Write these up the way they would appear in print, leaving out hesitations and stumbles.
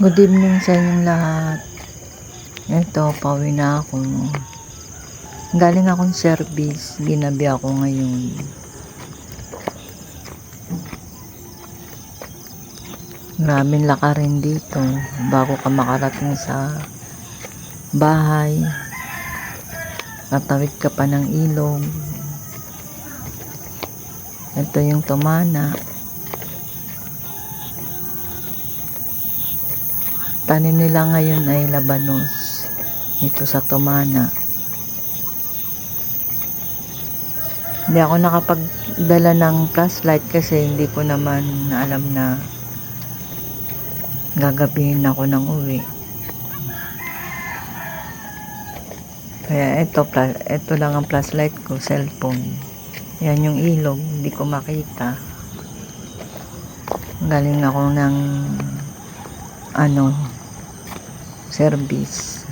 Good evening sa inyong lahat. Ito, pauwi na ako. Galing akong service. Ginabi ako ngayon. Maraming lakarin dito. Bago ka makarating sa bahay. Tatawid ka pa ng ilog. Ito yung tumana. Tanim nila ngayon ay labanos dito sa tumana. Hindi ako nakapagdala ng flashlight kasi hindi ko naman alam na gagabihin ako ng uwi. Kaya ito lang ang flashlight ko, cellphone. Yan yung ilog, hindi ko makita. Galing ako ng service.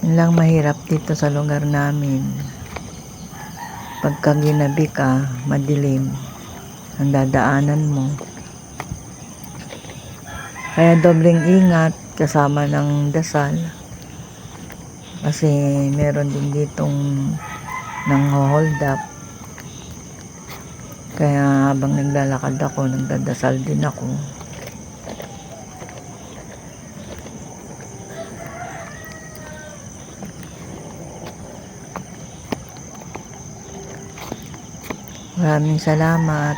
Yun lang mahirap dito sa lugar namin. Pagka ginabi ka, madilim ang dadaanan mo. Kaya dobleng ingat kasama ng dasal. Kasi meron din ditong nang-hold up. Kaya habang naglalakad ako, nagdadasal din ako. Maraming salamat.